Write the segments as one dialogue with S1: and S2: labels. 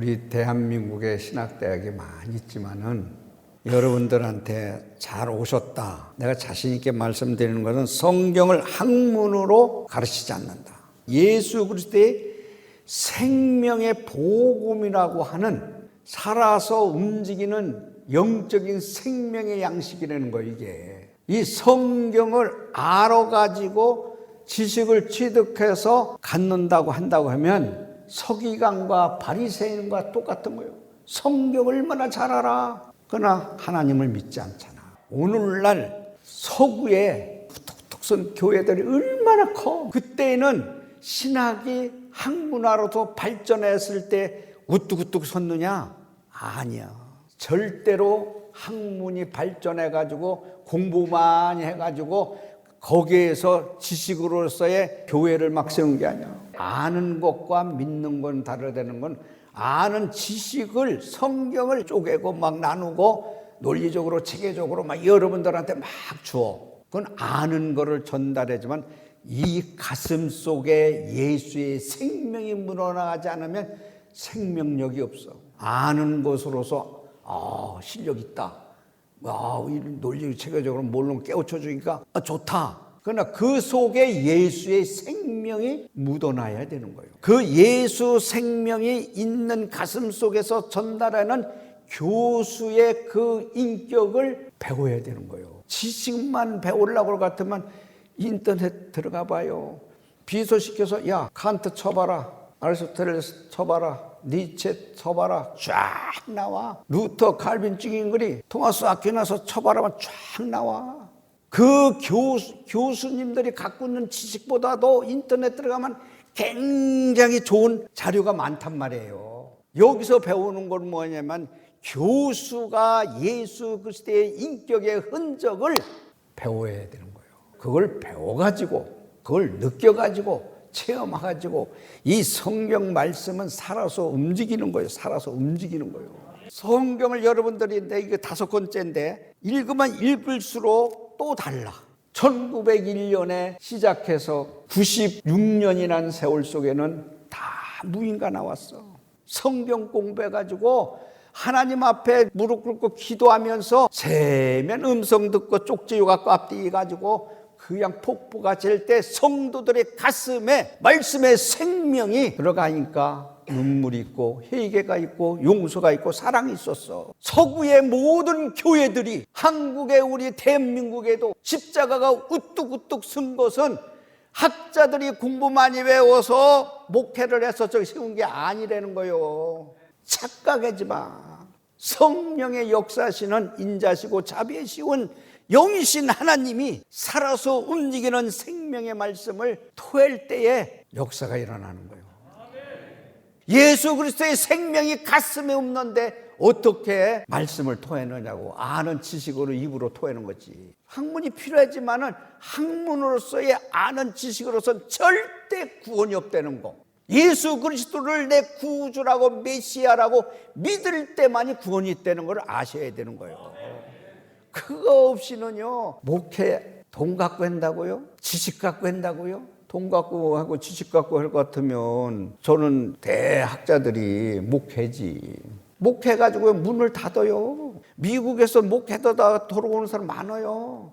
S1: 우리 대한민국에 신학대학이 많이 있지만은 여러분들한테 잘 오셨다. 내가 자신 있게 말씀드리는 것은 성경을 학문으로 가르치지 않는다. 예수 그리스도의 생명의 복음이라고 하는 살아서 움직이는 영적인 생명의 양식이라는 거 이게. 이 성경을 알아가지고 지식을 취득해서 갖는다고 한다고 하면 서기관과 바리새인과 똑같은 거예요. 성경을 얼마나 잘 알아. 그러나 하나님을 믿지 않잖아. 오늘날 서구에 툭툭 선 교회들이 얼마나 커. 그때는 신학이 학문화로도 발전했을 때 우뚝우뚝 섰느냐? 아니야. 절대로 학문이 발전해가지고 공부 많이 해가지고 거기에서 지식으로서의 교회를 막 세운 게 아니야. 아는 것과 믿는 건 다르다는 건 아는 지식을 성경을 쪼개고 막 나누고 논리적으로 체계적으로 막 여러분들한테 막 주어. 그건 아는 거를 전달하지만 이 가슴 속에 예수의 생명이 묻어나가지 않으면 생명력이 없어. 아는 것으로서 실력 있다. 논리 체계적으로 뭘로 깨우쳐 주니까 좋다. 그러나 그 속에 예수의 생명이 묻어나야 되는 거예요. 그 예수 생명이 있는 가슴 속에서 전달하는 교수의 그 인격을 배워야 되는 거예요. 지식만 배우려고 할 것 같으면 인터넷 들어가 봐요. 비소시켜서 야 칸트 쳐봐라. 아리스토텔레스 쳐봐라. 니체 쳐봐라. 쫙 나와. 루터, 칼빈 찍은 글이 토마스 아퀴나스 쳐봐라면 쫙 나와. 그 교수님들이 갖고 있는 지식보다도 인터넷 들어가면 굉장히 좋은 자료가 많단 말이에요. 여기서 배우는 건 뭐냐면 교수가 예수 그리스도의 인격의 흔적을 배워야 되는 거예요. 그걸 배워가지고 그걸 느껴가지고 체험해가지고 이 성경 말씀은 살아서 움직이는 거예요. 살아서 움직이는 거예요. 성경을 여러분들이 이게 5권째인데 읽으면 읽을수록 또 달라. 1901년에 시작해서 96년이라는 세월 속에는 다 무인가 나왔어. 성경 공부해가지고 하나님 앞에 무릎 꿇고 기도하면서 세면 음성 듣고 쪽지 요갖고 앞뒤 가지고 그냥 폭포가 질 때 성도들의 가슴에 말씀의 생명이 들어가니까 눈물이 있고 회개가 있고 용서가 있고 사랑이 있었어. 서구의 모든 교회들이 한국의 우리 대한민국에도 십자가가 우뚝우뚝 쓴 것은 학자들이 공부 많이 배워서 목회를 해서 저기 세운 게 아니라는 거예요. 착각하지 마. 성령의 역사시는 인자시고 자비이시운 영이신 하나님이 살아서 움직이는 생명의 말씀을 토할 때에 역사가 일어나는 거예요. 예수 그리스도의 생명이 가슴에 없는데 어떻게 말씀을 토해내냐고. 아는 지식으로 입으로 토해는 거지. 학문이 필요하지만은 학문으로서의 아는 지식으로서는 절대 구원이 없다는 거. 예수 그리스도를 내 구주라고 메시아라고 믿을 때만이 구원이 있다는 걸 아셔야 되는 거예요. 그거 없이는요, 목회 돈 갖고 한다고요? 지식 갖고 한다고요? 돈 갖고 하고 지식 갖고 할 것 같으면 저는 대학자들이 목회지. 목회가지고 문을 닫아요. 미국에서 목회하다 돌아오는 사람 많아요.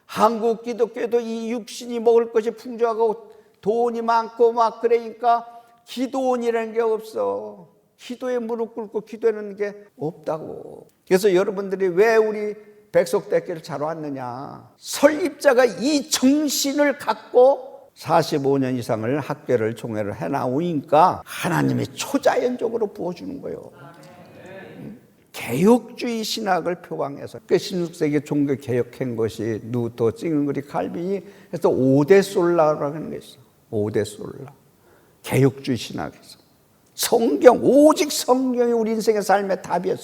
S1: 한국 기독교에도 이 육신이 먹을 것이 풍족하고 돈이 많고 막 그러니까 기도원이라는 게 없어. 기도에 무릎 꿇고 기도하는 게 없다고. 그래서 여러분들이 왜 우리 백석대학교를 잘 왔느냐. 설립자가 이 정신을 갖고 45년 이상을 학교를 총회를 해나오니까 하나님이 초자연적으로 부어주는 거예요. 개혁주의 신학을 표방해서 16세기 종교 개혁한 것이 루터, 찡은그리, 칼빈이 해서 5대 솔라라고 하는 게 있어. 5대 솔라. 개혁주의 신학에서 성경, 오직 성경이 우리 인생의 삶의 답이에요.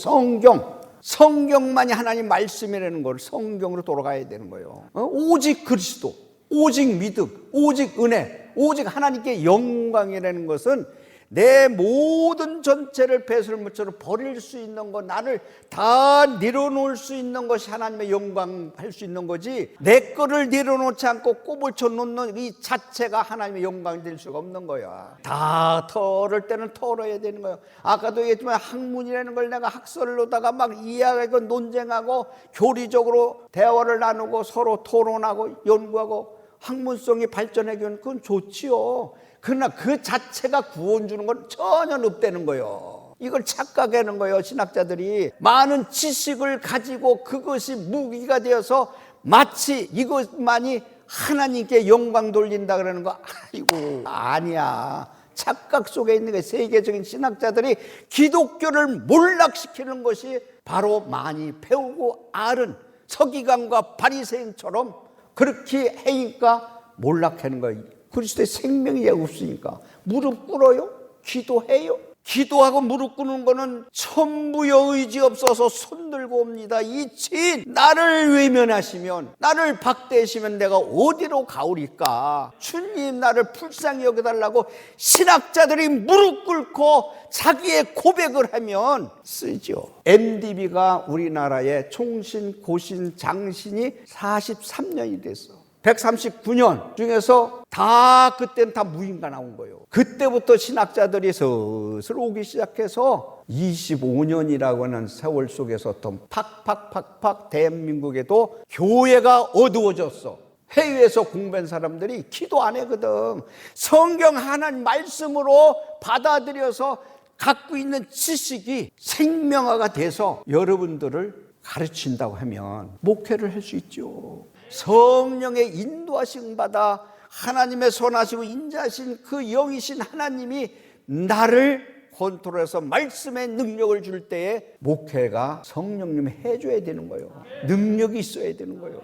S1: 성경만이 하나님 말씀이라는 걸 성경으로 돌아가야 되는 거예요. 오직 그리스도, 오직 믿음, 오직 은혜, 오직 하나님께 영광이라는 것은 내 모든 전체를 배설물처럼 버릴 수 있는 것, 나를 다 내려놓을 수 있는 것이 하나님의 영광 할 수 있는 거지, 내 거를 내려놓지 않고 꼬불쳐 놓는 이 자체가 하나님의 영광이 될 수가 없는 거야. 다 털을 때는 털어야 되는 거야. 아까도 얘기했지만 학문이라는 걸 내가 학설로다가 막 이해하고 논쟁하고 교리적으로 대화를 나누고 서로 토론하고 연구하고 학문성이 발전하기는 그건 좋지요. 그러나 그 자체가 구원 주는 건 전혀 없다는 거예요. 이걸 착각하는 거예요. 신학자들이 많은 지식을 가지고 그것이 무기가 되어서 마치 이것만이 하나님께 영광 돌린다 그러는 거, 아이고 아니야. 착각 속에 있는 게, 세계적인 신학자들이 기독교를 몰락시키는 것이 바로 많이 배우고 아는 서기관과 바리새인처럼 그렇게 하니까 몰락하는 거예요. 그리스도의 생명이 없으니까 무릎 꿇어요? 기도해요? 기도하고 무릎 꿇는 거는 천부여 의지 없어서 손들고 옵니다. 이 진 나를 외면하시면, 나를 박대하시면 내가 어디로 가오리까? 주님 나를 불쌍히 여겨달라고 신학자들이 무릎 꿇고 자기의 고백을 하면 쓰죠. MDB가 우리나라의 총신, 고신, 장신이 43년이 됐어. 139년 중에서 다 그때는 다 무인가 나온 거예요. 그때부터 신학자들이 슬슬 오기 시작해서 25년이라고 하는 세월 속에서 또 팍팍팍팍 대한민국에도 교회가 어두워졌어. 해외에서 공부한 사람들이 기도 안 하거든. 성경 하나님 말씀으로 받아들여서 갖고 있는 지식이 생명화가 돼서 여러분들을 가르친다고 하면 목회를 할 수 있죠. 성령의 인도하심 받아 하나님의 선하시고 인자하신 그 영이신 하나님이 나를 컨트롤해서 말씀의 능력을 줄 때에 목회가 성령님이 해줘야 되는 거예요. 능력이 있어야 되는 거예요.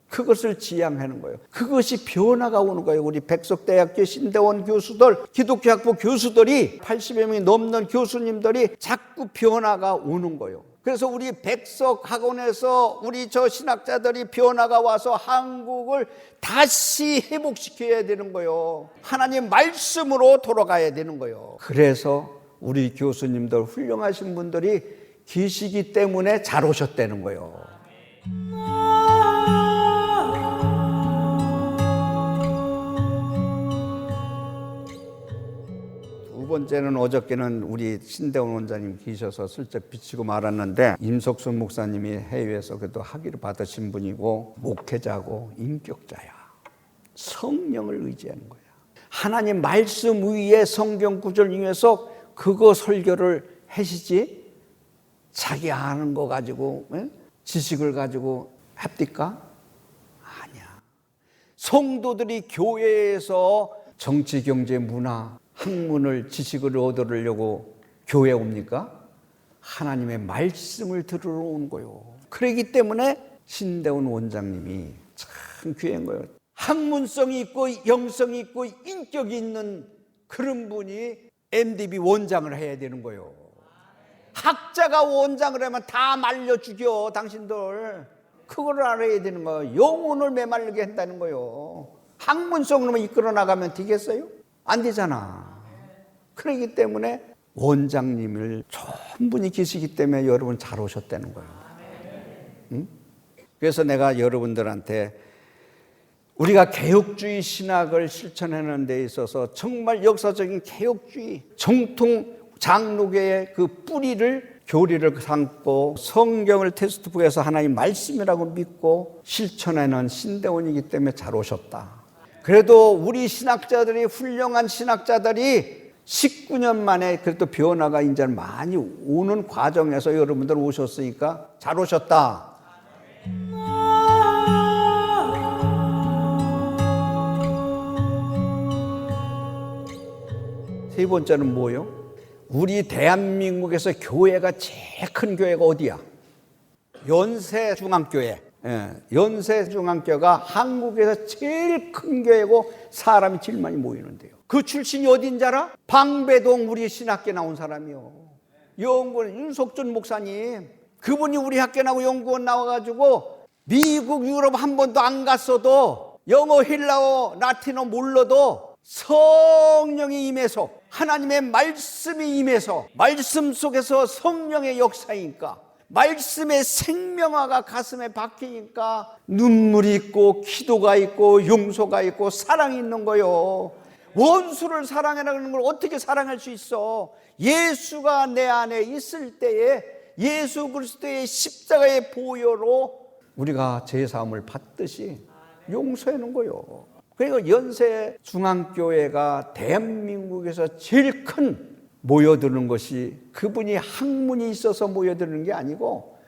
S1: 그것을 지향하는 거예요. 그것이 변화가 오는 거예요. 우리 백석대학교 신대원 교수들, 기독교학부 교수들이 80여 명이 넘는 교수님들이 자꾸 변화가 오는 거예요. 그래서 우리 백석학원에서 우리 저 신학자들이 변화가 와서 한국을 다시 회복시켜야 되는 거예요. 하나님 말씀으로 돌아가야 되는 거예요. 그래서 우리 교수님들, 훌륭하신 분들이 계시기 때문에 잘 오셨다는 거예요. 두 번째는, 어저께는 우리 신대원 원장님 계셔서 슬쩍 비치고 말았는데, 임석순 목사님이 해외에서 그래도 학위를 받으신 분이고 목회자고 인격자야. 성령을 의지하는 거야. 하나님 말씀 위에 성경 구절 위에서 그거 설교를 하시지, 자기 아는 거 가지고 지식을 가지고 합니까? 아니야. 성도들이 교회에서 정치, 경제, 문화, 학문을, 지식을 얻으려고 교회에 옵니까? 하나님의 말씀을 들으러 온 거예요. 그렇기 때문에 신대원 원장님이 참 귀한 거예요. 학문성이 있고 영성이 있고 인격이 있는 그런 분이 MDB 원장을 해야 되는 거예요. 학자가 원장을 하면 다 말려 죽여, 당신들. 그걸 알아야 되는 거예요. 영혼을 메말르게 한다는 거예요. 학문성으로만 이끌어 나가면 되겠어요? 안 되잖아. 그렇기 때문에 원장님을 충분히 계시기 때문에 여러분 잘 오셨다는 거예요. 응? 그래서 내가 여러분들한테 우리가 개혁주의 신학을 실천하는 데 있어서 정말 역사적인 개혁주의, 정통 장로교의 그 뿌리를, 교리를 삼고 성경을 테스트북에서 하나님 말씀이라고 믿고 실천하는 신대원이기 때문에 잘 오셨다. 그래도 우리 신학자들이, 훌륭한 신학자들이 19년 만에 그래도 변화가 이제 많이 오는 과정에서 여러분들 오셨으니까 잘 오셨다. 세 번째는 뭐예요? 우리 대한민국에서 교회가 제일 큰 교회가 어디야? 연세중앙교회. 연세중앙교회가 한국에서 제일 큰 교회고 사람이 제일 많이 모이는데요. 그 출신이 어딘지 알아? 방배동 우리 신학교 나온 사람이요. 연구원 윤석준 목사님. 그분이 우리 학교 나오고 연구원 나와가지고 미국, 유럽 한 번도 안 갔어도 영어, 헬라어, 라틴어 몰라도 성령이 임해서 하나님의 말씀이 임해서 말씀 속에서 성령의 역사이니까 말씀의 생명화가 가슴에 박히니까 눈물이 있고 기도가 있고 용서가 있고 사랑이 있는 거요. 원수를 사랑하는 걸 어떻게 사랑할 수 있어? 예수가 내 안에 있을 때에 예수 그리스도의 십자가의 보혈로 우리가 제사함을 받듯이 용서하는 거요. 그리고 연세 중앙교회가 대한민국에서 제일 큰 모여드는 것이 그분이 학문이 있어서 모여드는 게 아니고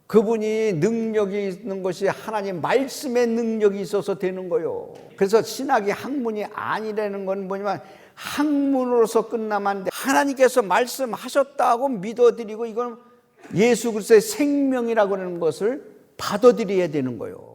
S1: 그분이 능력이 있는 것이 하나님 말씀의 능력이 있어서 되는 거요. 그래서 신학이 학문이 아니라는 건 뭐냐면 학문으로서 끝나면 안 돼. 하나님께서 말씀하셨다고 믿어드리고 이건 예수 그리스도의 생명이라고 하는 것을 받아들여야 되는 거요.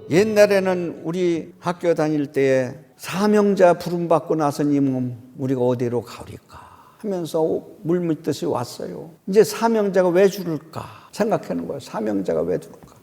S1: 옛날에는 우리 학교 다닐 때에 사명자 부름받고 나서님은 우리가 어디로 가리까 하면서 물밀듯이 왔어요. 이제 사명자가 왜 줄을까 생각하는 거예요. 사명자가 왜 줄을까?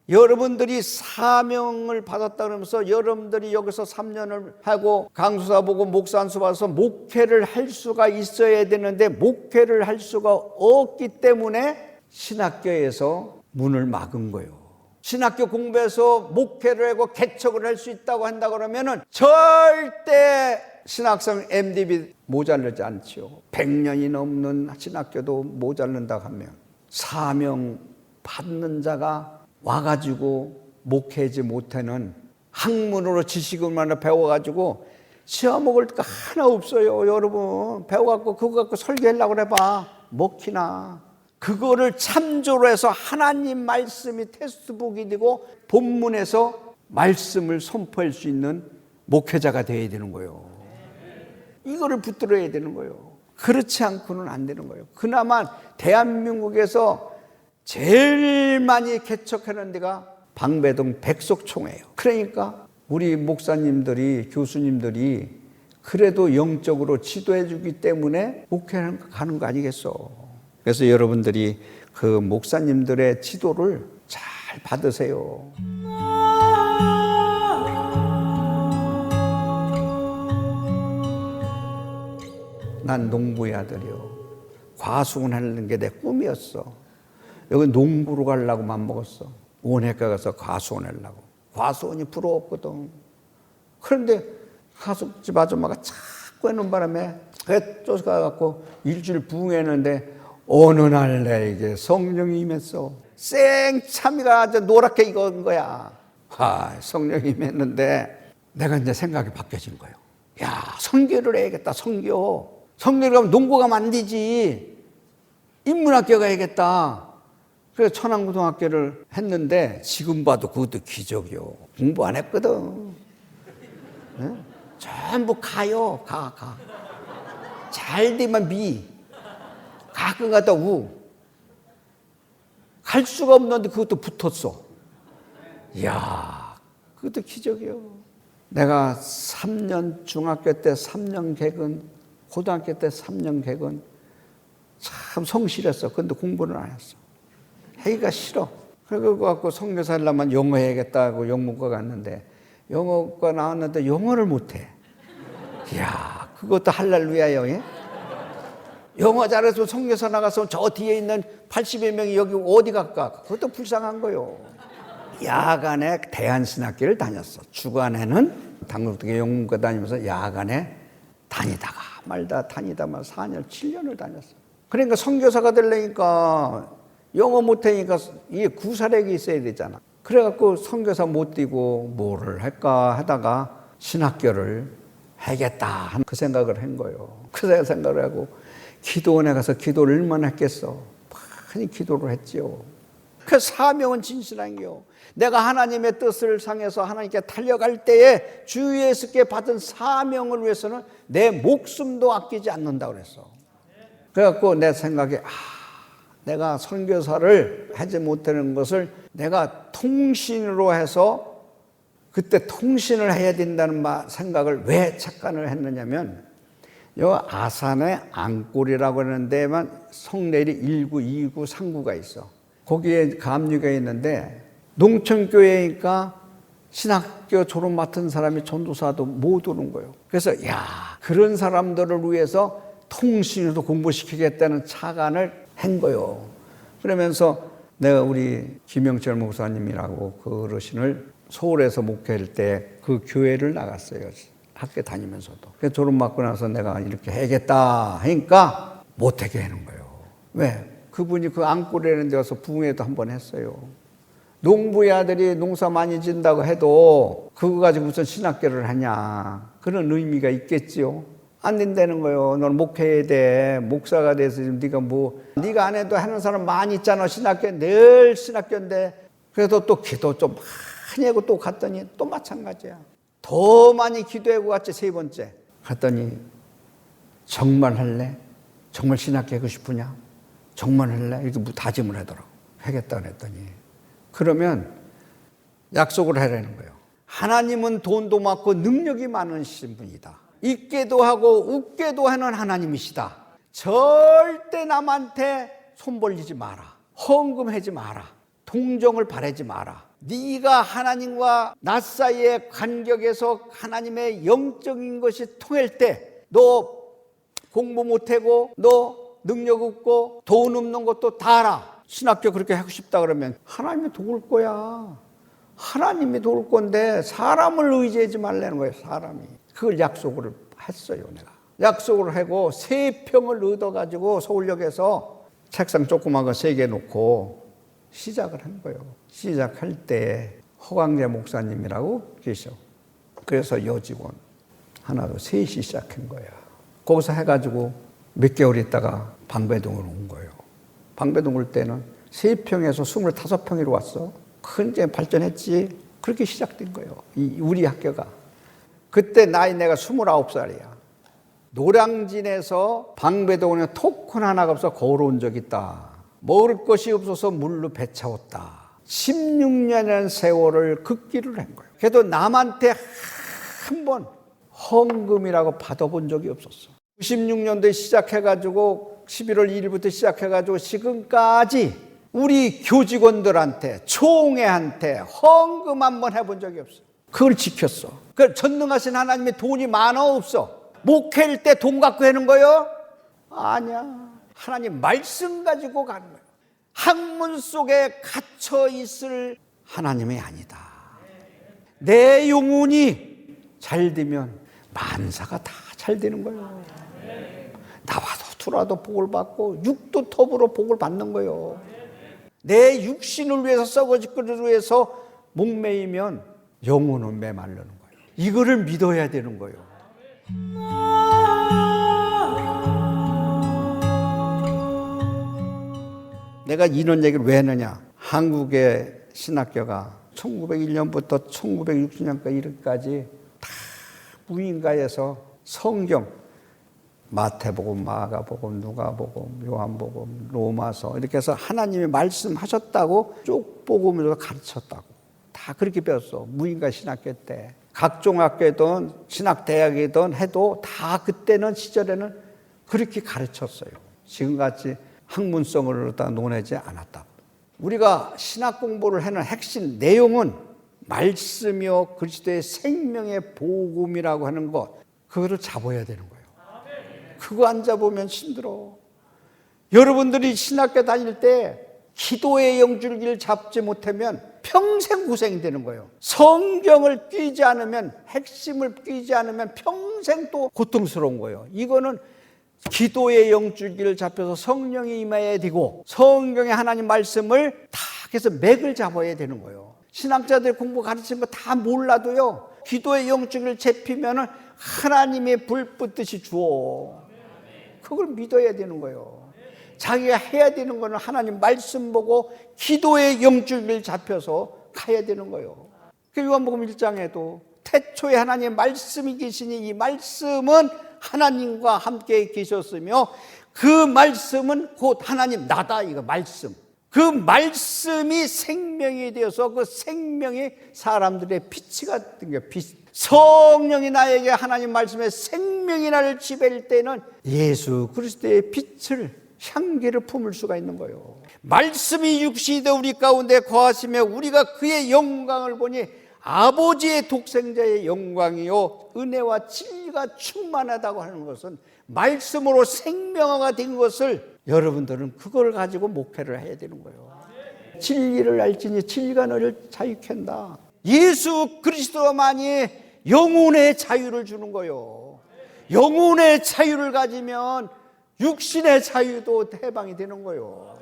S1: 여러분들이 사명을 받았다 그러면서 여러분들이 여기서 3년을 하고 강수사 보고 목사 안수 받아서 목회를 할 수가 있어야 되는데 목회를 할 수가 없기 때문에 신학교에서 문을 막은 거예요. 신학교 공부해서 목회를 하고 개척을 할 수 있다고 한다 그러면은 절대 신학생 MDB 모자르지 않지요. 100년이 넘는 신학교도 모자른다고 하면 사명 받는 자가 와가지고 목회하지 못하는 학문으로 지식을만 배워가지고 시험 먹을 거 하나 없어요. 여러분 배워갖고 그거 갖고 설교하려고 해봐 먹히나. 그거를 참조로 해서 하나님 말씀이 테스트북이 되고 본문에서 말씀을 선포할 수 있는 목회자가 되어야 되는 거예요. 이거를 붙들어야 되는 거예요. 그렇지 않고는 안 되는 거예요. 그나마 대한민국에서 제일 많이 개척하는 데가 방배동 백석총회예요. 그러니까 우리 목사님들이 교수님들이 그래도 영적으로 지도해 주기 때문에 목회를 가는 거 아니겠어. 그래서 여러분들이 그 목사님들의 지도를 잘 받으세요. 난 농부의 아들이요. 과수원 하는 게 내 꿈이었어. 여기 농부로 가려고 맘먹었어. 원예과 가서 과수원 하려고. 과수원이 부러웠거든. 그런데 가숙집 아줌마가 자꾸 하는 바람에 쫓아가갖고 일주일 부흥했는데 어느 날 내게 성령이 임했어. 생참이가 아주 노랗게 익은 거야. 성령이 임했는데 내가 이제 생각이 바뀌어진 거예요. 야, 선교를 해야겠다. 선교를 하면 농구 가면 안 되지. 인문학교 가야겠다. 그래서 천안고등학교를 했는데 지금 봐도 그것도 기적이요. 공부 안 했거든. 네? 전부 가요. 가. 잘 되면 미. 가끔 가다 우. 갈 수가 없는데 그것도 붙었어. 이야, 그것도 기적이요. 내가 3년 중학교 때 3년 개근, 고등학교 때 3년 개근 참 성실했어. 근데 공부는 안 했어. 하기가 싫어. 그래서 갖고 선교사 하려면 영어 해야겠다고 영문과 갔는데 영어과 나왔는데 영어를 못해. 이야, 그것도 할렐루야요. 예? 영어 잘해서 선교사 나가서 저 뒤에 있는 80여 명이 여기 어디 갈까? 그것도 불쌍한 거요. 야간에 대한신학교를 다녔어. 주간에는 당국대 영문과 다니면서 야간에 다니다가 말다 4년, 7년을 다녔어. 그러니까 선교사가 되려니까 영어 못하니까 이게 구사력이 있어야 되잖아. 그래갖고 선교사 못 뛰고 뭐를 할까 하다가 신학교를 하겠다 그 생각을 한 거예요. 그 생각을 하고 기도원에 가서 기도를 얼마나 했겠어. 많이 기도를 했지요. 그 사명은 진실한 게요. 내가 하나님의 뜻을 상해서 하나님께 달려갈 때에 주 예수께 받은 사명을 위해서는 내 목숨도 아끼지 않는다고 그랬어. 그래갖고 내 생각에 내가 선교사를 하지 못하는 것을 내가 통신으로 해서 그때 통신을 해야 된다는 생각을 왜 착각을 했느냐면 요 아산의 안골이라고 하는 데만 성내리 1구, 2구, 3구가 있어. 거기에 감리가 있는데 농촌교회니까 신학교 졸업 맡은 사람이 전도사도 못 오는 거예요. 그래서 그런 사람들을 위해서 통신으로 공부시키겠다는 차관을 한 거예요. 그러면서 내가 우리 김영철 목사님이라고 그 어르신을 서울에서 목회할 때 그 교회를 나갔어요. 학교 다니면서도. 그래서 졸업 맞고 나서 내가 이렇게 해야겠다 하니까 못하게 하는 거예요. 왜? 그분이 그 안골이라는 데 가서 부흥회도 한번 했어요. 농부의 아들이 농사 많이 진다고 해도 그거 가지고 무슨 신학교를 하냐. 그런 의미가 있겠지요. 안 된다는 거예요. 너는 목회해야 돼. 목사가 돼서 지금 네가 안 해도 하는 사람 많이 있잖아. 신학교 늘 신학교인데. 그래도 또 기도 좀 많이 하고 또 갔더니 또 마찬가지야. 더 많이 기도하고 갔지. 3번째 갔더니 정말 할래? 정말 신학교 하고 싶으냐? 정말 할래? 이렇게 다짐을 하더라고. 하겠다 그랬더니 그러면 약속을 하라는 거예요. 하나님은 돈도 많고 능력이 많으신 분이다. 있게도 하고 웃게도 하는 하나님이시다. 절대 남한테 손 벌리지 마라. 헌금하지 마라. 동정을 바라지 마라. 네가 하나님과 나 사이의 간격에서 하나님의 영적인 것이 통할 때 너 공부 못하고 너 능력 없고 돈 없는 것도 다 알아. 신학교 그렇게 하고 싶다 그러면 하나님이 도울 거야. 하나님이 도울 건데 사람을 의지하지 말라는 거예요. 사람이. 그걸 약속을 했어요. 내가. 약속을 하고 3평을 얻어가지고 서울역에서 책상 조그만 거 3개 놓고 시작을 한 거예요. 시작할 때 허광재 목사님이라고 계셔. 그래서 여직원 하나도 셋이 시작한 거야. 거기서 해가지고 몇 개월 있다가 방배동으로 온 거예요. 방배동 올 때는 3평에서 25평으로 왔어. 큰 게 발전했지. 그렇게 시작된 거예요. 우리 학교가. 그때 나이 내가 29살이야. 노량진에서 방배동에 토큰 하나가 없어 걸어온 적 있다. 먹을 것이 없어서 물로 배 채웠다. 16년이라는 세월을 걷기를 한 거예요. 그래도 남한테 한 번 헌금이라고 받아본 적이 없었어. 96년도에 시작해가지고 11월 1일부터 시작해가지고 지금까지 우리 교직원들한테 총회한테 헌금 한번 해본 적이 없어. 그걸 지켰어. 그 전능하신 하나님의 돈이 많아 없어. 목회할 때 돈 갖고 하는 거요? 아니야. 하나님 말씀 가지고 가는 거예요. 학문 속에 갇혀 있을 하나님이 아니다. 내 영혼이 잘 되면 만사가 다 잘 되는 거예요. 나와도 들어와도 복을 받고 육도 톱으로 복을 받는 거예요. 내 육신을 위해서 썩어질 것을 위해서 목매이면 영혼은 메마르는 거예요. 이거를 믿어야 되는 거예요. 내가 이런 얘기를 왜 하느냐. 한국의 신학교가 1901년부터 1960년까지 이렇게까지 다 무인가에서 성경 마태복음, 마가복음, 누가복음, 요한복음, 로마서 이렇게 해서 하나님이 말씀하셨다고 쭉 복음으로 가르쳤다고. 다 그렇게 배웠어. 무인가 신학교 때. 각종 학교든 신학대학이든 해도 다 그때는 시절에는 그렇게 가르쳤어요. 지금같이 학문성을 갖다 논하지 않았다고. 우리가 신학 공부를 하는 핵심 내용은 말씀이요 그리스도의 생명의 복음이라고 하는 것, 그거를 잡아야 되는 거예요. 그거 안 잡으면 힘들어. 여러분들이 신학교 다닐 때 기도의 영줄기를 잡지 못하면 평생 고생이 되는 거예요. 성경을 끼지 않으면, 핵심을 끼지 않으면 평생 또 고통스러운 거예요. 이거는 기도의 영줄기를 잡혀서 성령이 임해야 되고 성경의 하나님 말씀을 다 해서 맥을 잡아야 되는 거예요. 신학자들 공부 가르치는 거 다 몰라도요, 기도의 영줄기를 잡히면 하나님의 불 붙듯이 주어. 그걸 믿어야 되는 거예요. 자기가 해야 되는 거는 하나님 말씀 보고 기도의 영줄기를 잡혀서 가야 되는 거예요. 요한복음 1장에도 태초에 하나님의 말씀이 계시니 이 말씀은 하나님과 함께 계셨으며 그 말씀은 곧 하나님 나다. 이거 말씀. 그 말씀이 생명이 되어서 그 생명이 사람들의 빛이 된 거예요. 빛. 성령이 나에게 하나님 말씀의 생명이 나를 지배할 때는 예수 그리스도의 빛을, 향기를 품을 수가 있는 거예요. 말씀이 육신이 되어 우리 가운데 거하시며 우리가 그의 영광을 보니 아버지의 독생자의 영광이요 은혜와 진리가 충만하다고 하는 것은 말씀으로 생명화가 된 것을 여러분들은 그걸 가지고 목회를 해야 되는 거예요. 진리를 알지니 진리가 너를 자유케 한다. 예수 그리스도만이 영혼의 자유를 주는 거예요. 영혼의 자유를 가지면 육신의 자유도 해방이 되는 거예요.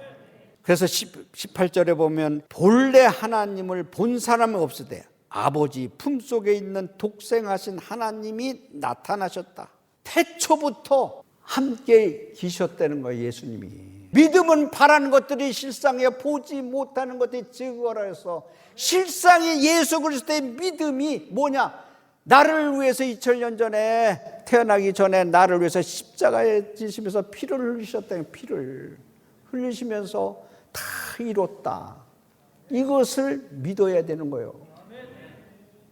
S1: 그래서 18절에 보면 본래 하나님을 본 사람은 없으되 아버지 품속에 있는 독생하신 하나님이 나타나셨다. 태초부터 함께 계셨다는 거예요. 예수님이. 믿음은 바라는 것들이 실상에 보지 못하는 것들이 증거라 해서 실상의 예수 그리스도의 믿음이 뭐냐? 나를 위해서 2000년 전에 태어나기 전에 나를 위해서 십자가에 지시면서 피를 흘리셨다는 피를 흘리시면서 다 이뤘다. 이것을 믿어야 되는 거예요.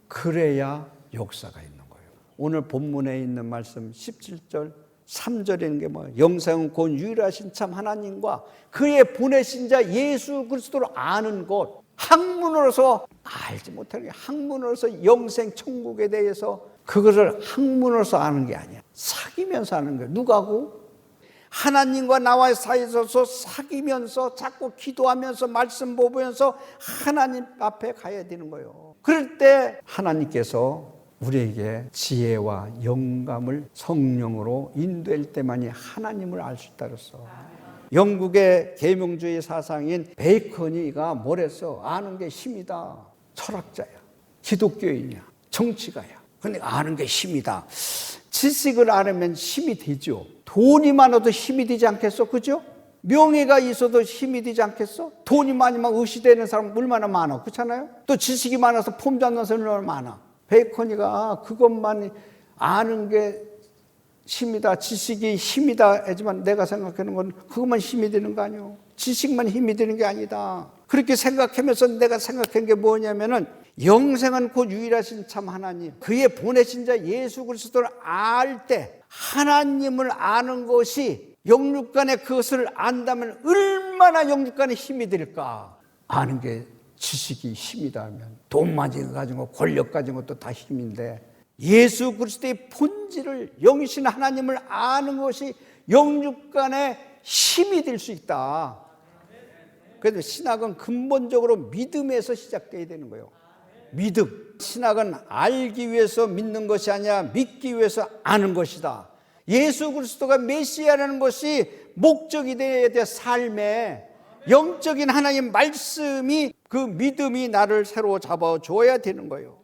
S1: 그래야 역사가 있는 거예요. 오늘 본문에 있는 말씀 17절 3절에는 게 뭐예요? 영생은 곧 유일하신 참 하나님과 그의 보내신 자 예수 그리스도를 아는 것. 학문으로서 알지 못하는 게 학문으로서 영생 천국에 대해서 그것을 학문으로서 아는 게 아니야. 사귀면서 아는 거야. 누가고? 하나님과 나와의 사이에서 사귀면서 자꾸 기도하면서 말씀 보면서 하나님 앞에 가야 되는 거예요. 그럴 때 하나님께서 우리에게 지혜와 영감을 성령으로 인도할 때만이 하나님을 알 수 있다 그랬어. 영국의 계명주의 사상인 베이컨이가 뭐랬어? 아는 게 힘이다. 철학자야. 기독교인이야. 정치가야. 근데 아는 게 힘이다. 지식을 알으면 힘이 되죠. 돈이 많아도 힘이 되지 않겠어? 그죠? 명예가 있어도 힘이 되지 않겠어? 돈이 많으면 의시되는 사람 얼마나 많아. 그렇잖아요? 또 지식이 많아서 폼 잡는 사람 얼마나 많아. 베이컨이가 그것만 아는 게 힘이다, 지식이 힘이다 하지만 내가 생각하는 건 그것만 힘이 되는 거 아니에요. 지식만 힘이 되는 게 아니다. 그렇게 생각하면서 내가 생각한 게 뭐냐면은 영생은 곧 유일하신 참 하나님, 그의 보내신 자 예수 그리스도를 알 때 하나님을 아는 것이 영육간에 그것을 안다면 얼마나 영육간에 힘이 될까. 아는 게 지식이 힘이다 하면 돈만 가지고 권력 가진 것도 다 힘인데 예수 그리스도의 본질을 영이신 하나님을 아는 것이 영육간에 힘이 될 수 있다. 그래서 신학은 근본적으로 믿음에서 시작돼야 되는 거예요. 믿음. 신학은 알기 위해서 믿는 것이 아니라 믿기 위해서 아는 것이다. 예수 그리스도가 메시아라는 것이 목적이 되어야 돼. 삶에 영적인 하나님 말씀이 그 믿음이 나를 새로 잡아줘야 되는 거예요.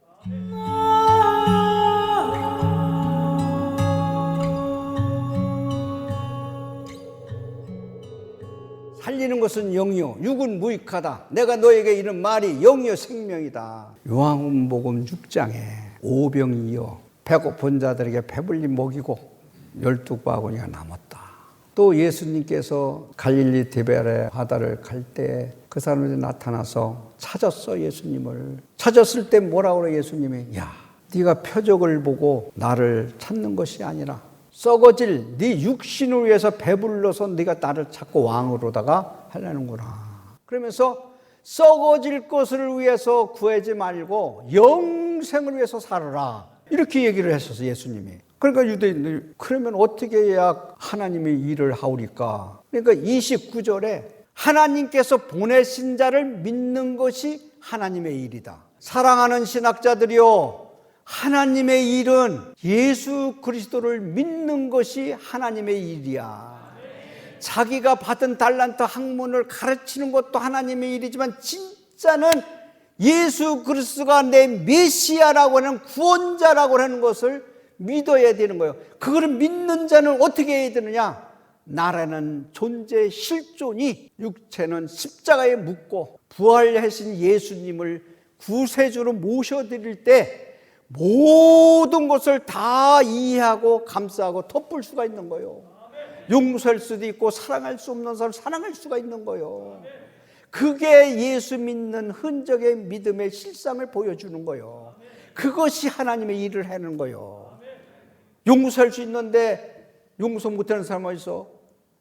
S1: 살리는 것은 영이요 육은 무익하다. 내가 너에게 이른 말이 영이요 생명이다. 요한복음 6장에 오병이어 배고픈 자들에게 배불리 먹이고 12바구니가 남았다. 또 예수님께서 갈릴리 디베레 바다를 갈 때 그 사람들이 나타나서 찾았어. 예수님을 찾았을 때 뭐라고 그래? 예수님이 야, 네가 표적을 보고 나를 찾는 것이 아니라 썩어질 네 육신을 위해서 배불러서 네가 나를 찾고 왕으로다가 하려는구나. 그러면서 썩어질 것을 위해서 구하지 말고 영생을 위해서 살아라. 이렇게 얘기를 했었어, 예수님이. 그러니까 유대인들이 그러면 어떻게 해야 하나님의 일을 하오리까? 그러니까 29절에 하나님께서 보내신 자를 믿는 것이 하나님의 일이다. 사랑하는 신학자들이요, 하나님의 일은 예수 그리스도를 믿는 것이 하나님의 일이야. 자기가 받은 달란트 학문을 가르치는 것도 하나님의 일이지만 진짜는 예수 그리스도가 내 메시아라고 하는 구원자라고 하는 것을 믿어야 되는 거예요. 그걸 믿는 자는 어떻게 해야 되느냐? 나라는 존재 실존이 육체는 십자가에 묻고 부활하신 예수님을 구세주로 모셔드릴 때 모든 것을 다 이해하고 감싸고 덮을 수가 있는 거예요. 용서할 수도 있고 사랑할 수 없는 사람을 사랑할 수가 있는 거예요. 그게 예수 믿는 흔적의 믿음의 실상을 보여주는 거예요. 그것이 하나님의 일을 하는 거예요. 용서할 수 있는데 용서 못하는 사람이 있어.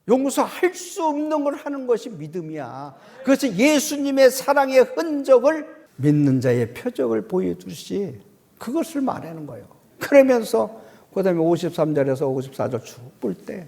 S1: 용서할 수 없는 걸 하는 것이 믿음이야. 그래서 예수님의 사랑의 흔적을 믿는 자의 표적을 보여주시, 그것을 말하는 거예요. 그러면서 그 다음에 53절에서 54절 쭉 볼 때,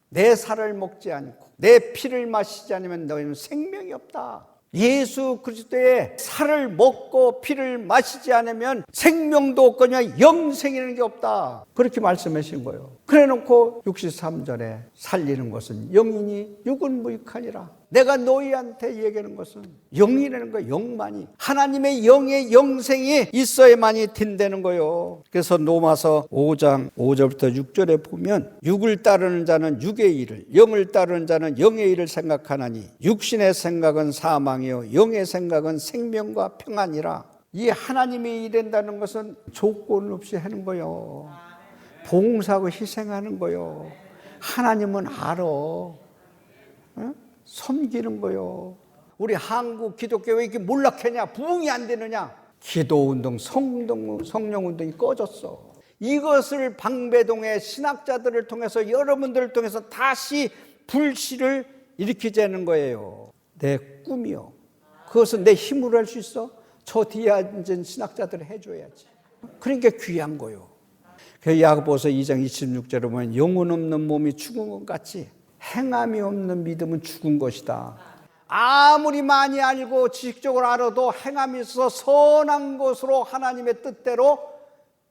S1: 내 살을 먹지 않고 내 피를 마시지 않으면 너희는 생명이 없다. 예수 그리스도의 살을 먹고 피를 마시지 않으면 생명도 없거니와 영생이라는 게 없다. 그렇게 말씀하신 거예요. 그래 놓고 63절에 살리는 것은 영이니 육은 무익하니라. 내가 너희한테 얘기하는 것은 영이라는 거예요. 영만이. 하나님의 영의 영생이 있어야만이 된다는 거예요. 그래서 로마서 5장 5절부터 6절에 보면 육을 따르는 자는 육의 일을, 영을 따르는 자는 영의 일을 생각하나니 육신의 생각은 사망이요 영의 생각은 생명과 평안이라. 이 하나님이 일한다는 것은 조건 없이 하는 거예요. 봉사하고 희생하는 거예요. 하나님은 알아. 섬기는 거요. 우리 한국 기독교 왜 이렇게 몰락하냐? 부흥이 안 되느냐? 기도운동, 성령운동이 꺼졌어. 이것을 방배동의 신학자들을 통해서, 여러분들을 통해서 다시 불씨를 일으키자는 거예요. 내 꿈이요. 그것은 내 힘으로 할 수 있어? 저 뒤에 앉은 신학자들을 해줘야지. 그러니까 귀한 거요. 야고보서 2장 26절에 보면 영혼 없는 몸이 죽은 것 같이 행함이 없는 믿음은 죽은 것이다. 아무리 많이 알고 지식적으로 알아도 행함이 있어서 선한 것으로 하나님의 뜻대로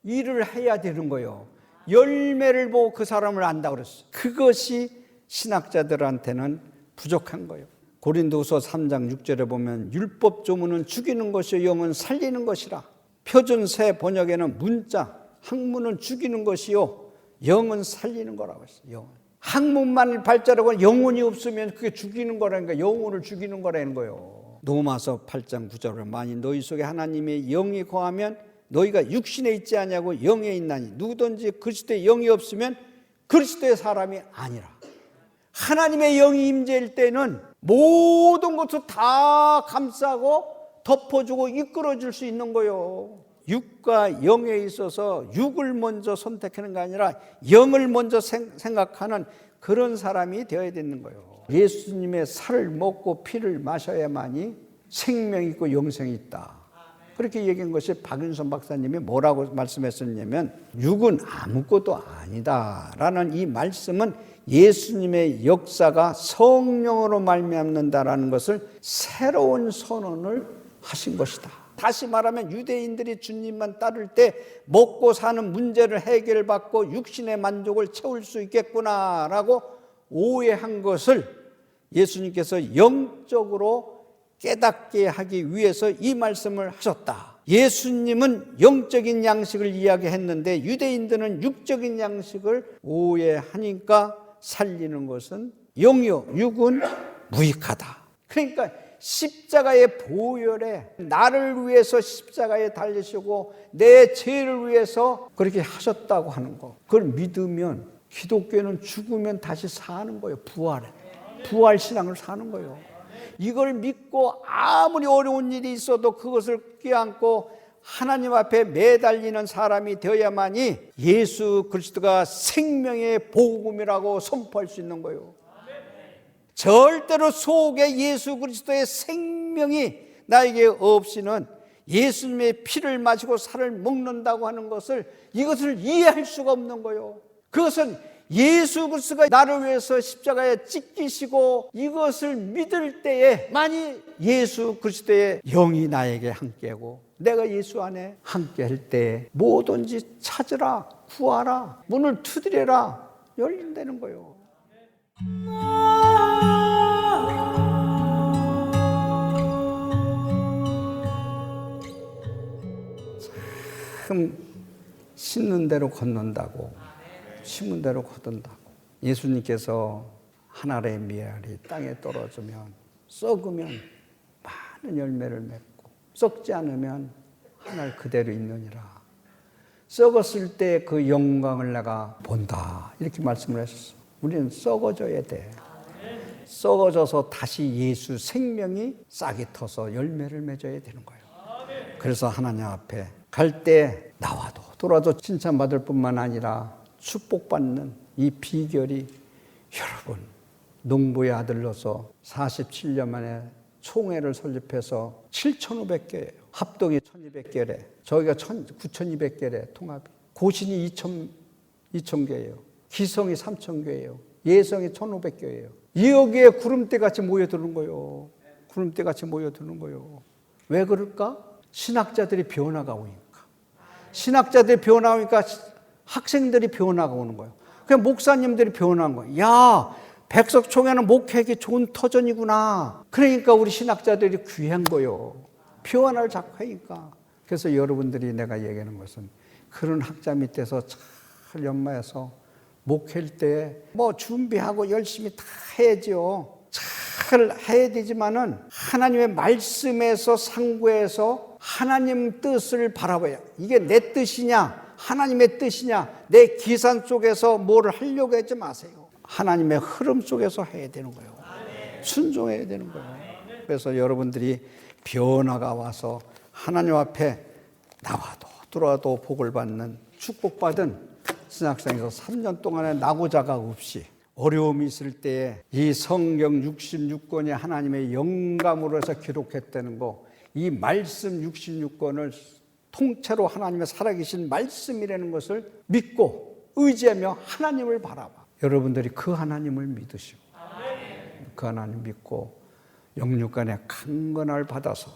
S1: 일을 해야 되는 거예요. 열매를 보고 그 사람을 안다 그랬어요. 그것이 신학자들한테는 부족한 거예요. 고린도후서 3장 6절에 보면 율법 조문은 죽이는 것이요 영은 살리는 것이라. 표준 새 번역에는 문자, 학문은 죽이는 것이요 영은 살리는 거라고 했어요. 영은. 학문만 발달하고 영혼이 없으면 그게 죽이는 거라니까, 영혼을 죽이는 거라는 거예요. 로마서 8장 9절에 만일 너희 속에 하나님의 영이 거하면 너희가 육신에 있지 아니하고 영에 있나니 누구든지 그리스도의 영이 없으면 그리스도의 사람이 아니라. 하나님의 영이 임재할 때는 모든 것을 다 감싸고 덮어주고 이끌어줄 수 있는 거예요. 육과 영에 있어서 육을 먼저 선택하는 게 아니라 영을 먼저 생각하는 그런 사람이 되어야 되는 거예요. 예수님의 살을 먹고 피를 마셔야만이 생명이 있고 영생이 있다. 그렇게 얘기한 것이 박윤선 박사님이 뭐라고 말씀했었냐면 육은 아무것도 아니다라는 이 말씀은 예수님의 역사가 성령으로 말미암는다라는 것을 새로운 선언을 하신 것이다. 다시 말하면 유대인들이 주님만 따를 때 먹고 사는 문제를 해결받고 육신의 만족을 채울 수 있겠구나라고 오해한 것을 예수님께서 영적으로 깨닫게 하기 위해서 이 말씀을 하셨다. 예수님은 영적인 양식을 이야기했는데 유대인들은 육적인 양식을 오해하니까 살리는 것은 영이요 육은 무익하다. 그러니까 십자가의 보혈에 나를 위해서 십자가에 달리시고 내 죄를 위해서 그렇게 하셨다고 하는 거, 그걸 믿으면 기독교는 죽으면 다시 사는 거예요. 부활 신앙을 사는 거예요. 이걸 믿고 아무리 어려운 일이 있어도 그것을 껴안고 하나님 앞에 매달리는 사람이 되어야만이 예수 그리스도가 생명의 복음이라고 선포할 수 있는 거예요. 절대로 속에 예수 그리스도의 생명이 나에게 없이는 예수님의 피를 마시고 살을 먹는다고 하는 것을, 이것을 이해할 수가 없는 거예요. 그것은 예수 그리스도가 나를 위해서 십자가에 찢기시고 이것을 믿을 때에 만일 예수 그리스도의 영이 나에게 함께하고 내가 예수 안에 함께할 때에 뭐든지 찾으라, 구하라, 문을 두드려라, 열린다는 거예요. 참 심는 대로 걷는다고, 심은 대로 거둔다고. 예수님께서 하늘의 미알이 땅에 떨어지면 썩으면 많은 열매를 맺고 썩지 않으면 하늘 그대로 있느니라. 썩었을 때 그 영광을 내가 본다, 이렇게 말씀을 하셨어요. 우리는 썩어져야 돼. 썩어져서 다시 예수 생명이 싹이 터서 열매를 맺어야 되는 거예요. 그래서 하나님 앞에 갈 때 나와도 돌아도 칭찬받을 뿐만 아니라 축복받는 이 비결이 여러분 농부의 아들로서 47년 만에 총회를 설립해서 7,500개예요. 합동이 1,200개래. 저희가 9,200개래 통합이. 고신이 2,000개예요. 기성이 3,000개예요. 예성이 1,500개예요. 여기에 구름대같이 모여드는 거예요. 구름대같이 모여드는 거예요. 왜 그럴까? 신학자들이 변화가 오니까. 신학자들이 변화오니까 학생들이 변화가 오는 거예요. 그냥 목사님들이 변화한 거예요. 야, 백석총회는 목회하기 좋은 터전이구나. 그러니까 우리 신학자들이 귀한 거예요. 변화를 자꾸 하니까. 그래서 여러분들이 내가 얘기하는 것은 그런 학자 밑에서 잘 연마해서 목회할 때 뭐 준비하고 열심히 다 해야죠. 잘 해야 되지만은 하나님의 말씀에서 상고해서 하나님 뜻을 바라봐야. 이게 내 뜻이냐 하나님의 뜻이냐 내 기산 속에서 뭐를 하려고 하지 마세요. 하나님의 흐름 속에서 해야 되는 거예요. 순종해야 되는 거예요. 그래서 여러분들이 변화가 와서 하나님 앞에 나와도 들어와도 복을 받는 축복받은 신학생에서 3년 동안에 낙오자가 없이 어려움이 있을 때에 이 성경 66권이 하나님의 영감으로 해서 기록했다는 거, 이 말씀 66권을 통째로 하나님의 살아계신 말씀이라는 것을 믿고 의지하며 하나님을 바라봐. 여러분들이 그 하나님을 믿으시고 그 하나님 믿고 영육간의 강건함을 받아서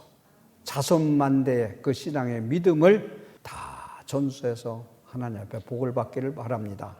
S1: 자손만대의 그 신앙의 믿음을 다 전수해서 하나님 앞에 복을 받기를 바랍니다.